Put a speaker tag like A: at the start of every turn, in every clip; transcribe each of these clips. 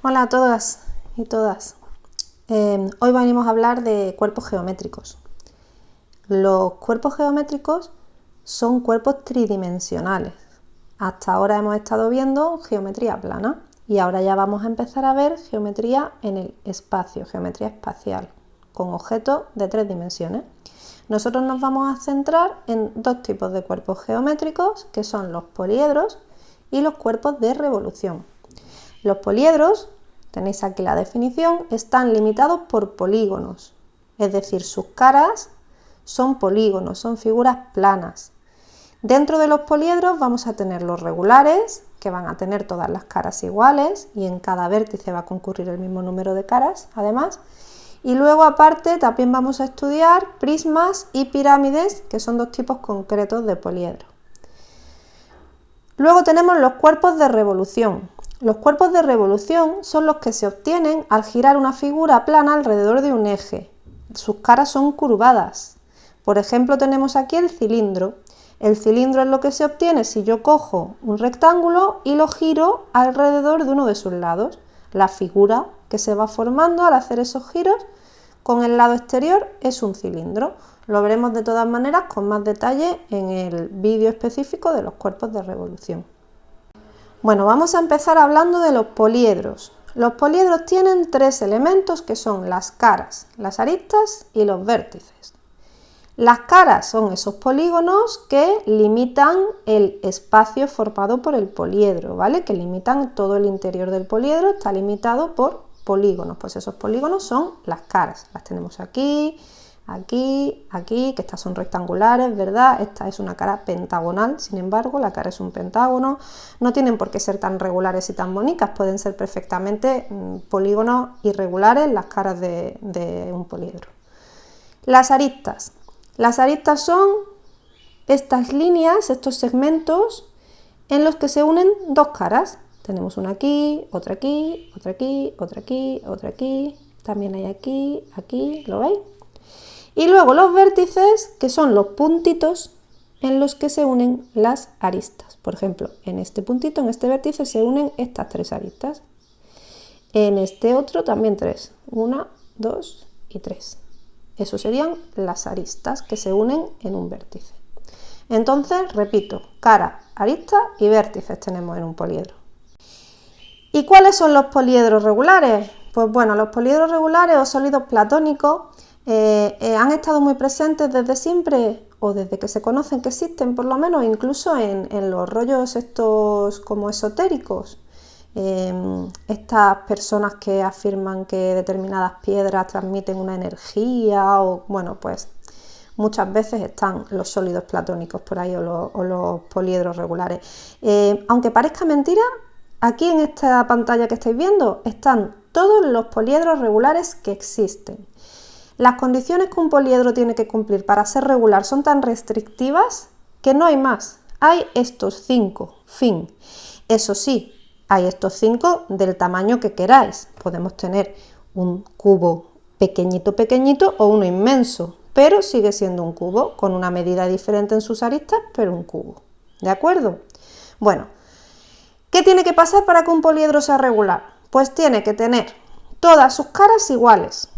A: Hola a todas y todas. Hoy venimos a hablar de cuerpos geométricos. Los cuerpos geométricos son cuerpos tridimensionales. Hasta ahora hemos estado viendo geometría plana y ahora ya vamos a empezar a ver geometría en el espacio, geometría espacial, con objetos de 3 dimensiones. Nosotros nos vamos a centrar en 2 tipos de cuerpos geométricos, que son los poliedros y los cuerpos de revolución. Los poliedros, tenéis aquí la definición, están limitados por polígonos, es decir, sus caras son polígonos, son figuras planas. Dentro de los poliedros vamos a tener los regulares, que van a tener todas las caras iguales y en cada vértice va a concurrir el mismo número de caras, además. Y luego, aparte, también vamos a estudiar prismas y pirámides, que son 2 tipos concretos de poliedro. Luego tenemos los cuerpos de revolución. Los cuerpos de revolución son los que se obtienen al girar una figura plana alrededor de un eje. Sus caras son curvadas. Por ejemplo, tenemos aquí el cilindro. El cilindro es lo que se obtiene si yo cojo un rectángulo y lo giro alrededor de uno de sus lados. La figura que se va formando al hacer esos giros con el lado exterior es un cilindro. Lo veremos de todas maneras con más detalle en el vídeo específico de los cuerpos de revolución. Bueno, vamos a empezar hablando de los poliedros. Los poliedros tienen 3 elementos que son las caras, las aristas y los vértices. Las caras son esos polígonos que limitan el espacio formado por el poliedro, ¿vale? Que limitan todo el interior del poliedro, está limitado por polígonos. Pues esos polígonos son las caras. Las tenemos aquí, aquí, aquí, que estas son rectangulares, ¿verdad? Esta es una cara pentagonal, sin embargo, la cara es un pentágono. No tienen por qué ser tan regulares y tan bonitas, pueden ser perfectamente polígonos irregulares las caras de un poliedro. Las aristas. Las aristas son estas líneas, estos segmentos en los que se unen 2 caras. Tenemos una aquí, otra aquí, otra aquí, otra aquí, otra aquí. También hay aquí, aquí, ¿lo veis? Y luego los vértices, que son los puntitos en los que se unen las aristas. Por ejemplo, en este puntito, en este vértice, se unen estas 3 aristas. En este otro también 3. 1, 2 y 3. Eso serían las aristas que se unen en un vértice. Entonces, repito, cara, arista y vértices tenemos en un poliedro. ¿Y cuáles son los poliedros regulares? Pues bueno, los poliedros regulares o sólidos platónicos han estado muy presentes desde siempre, o desde que se conocen que existen, por lo menos, incluso en los rollos estos como esotéricos. Estas personas que afirman que determinadas piedras transmiten una energía, o bueno, pues muchas veces están los sólidos platónicos por ahí, o los poliedros regulares. Aunque parezca mentira, aquí en esta pantalla que estáis viendo están todos los poliedros regulares que existen. Las condiciones que un poliedro tiene que cumplir para ser regular son tan restrictivas que no hay más. Hay estos 5, fin. Eso sí, hay estos 5 del tamaño que queráis. Podemos tener un cubo pequeñito, pequeñito o uno inmenso, pero sigue siendo un cubo con una medida diferente en sus aristas, pero un cubo. ¿De acuerdo? Bueno, ¿qué tiene que pasar para que un poliedro sea regular? Pues tiene que tener todas sus caras iguales.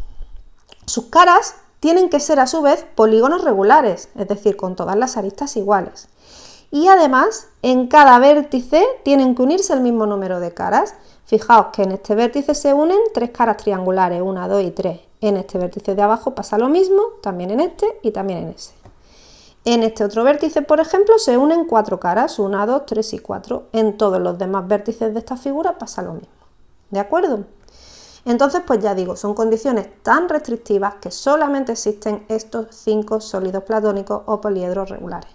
A: Sus caras tienen que ser a su vez polígonos regulares, es decir, con todas las aristas iguales. Y además, en cada vértice tienen que unirse el mismo número de caras. Fijaos que en este vértice se unen 3 caras triangulares, 1, 2 y 3. En este vértice de abajo pasa lo mismo, también en este y también en ese. En este otro vértice, por ejemplo, se unen 4 caras, 1, 2, 3 y 4. En todos los demás vértices de esta figura pasa lo mismo. ¿De acuerdo? Entonces, pues ya digo, son condiciones tan restrictivas que solamente existen estos 5 sólidos platónicos o poliedros regulares.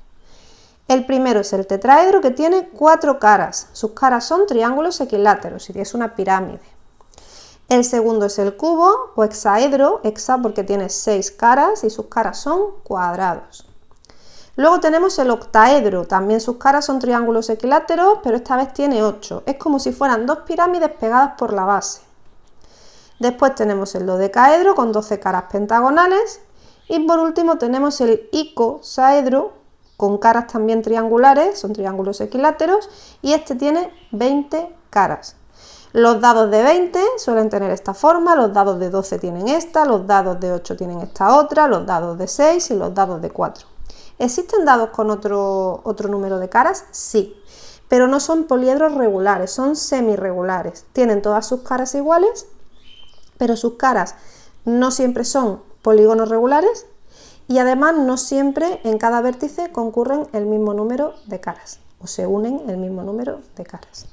A: El primero es el tetraedro, que tiene 4 caras. Sus caras son triángulos equiláteros y es una pirámide. El segundo es el cubo o hexaedro, hexa porque tiene 6 caras y sus caras son cuadrados. Luego tenemos el octaedro, también sus caras son triángulos equiláteros, pero esta vez tiene 8. Es como si fueran 2 pirámides pegadas por la base. Después tenemos el dodecaedro con 12 caras pentagonales y por último tenemos el icosaedro con caras también triangulares, son triángulos equiláteros y este tiene 20 caras. Los dados de 20 suelen tener esta forma, los dados de 12 tienen esta, los dados de 8 tienen esta otra, los dados de 6 y los dados de 4. ¿Existen dados con otro número de caras? Sí, pero no son poliedros regulares, son semirregulares. Tienen todas sus caras iguales, pero sus caras no siempre son polígonos regulares y además no siempre en cada vértice concurren el mismo número de caras o se unen el mismo número de caras.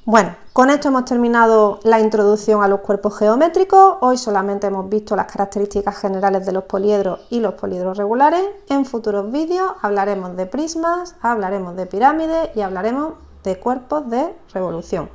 A: Bueno, con esto hemos terminado la introducción a los cuerpos geométricos. Hoy solamente hemos visto las características generales de los poliedros y los poliedros regulares. En futuros vídeos hablaremos de prismas, hablaremos de pirámides y hablaremos de cuerpos de revolución.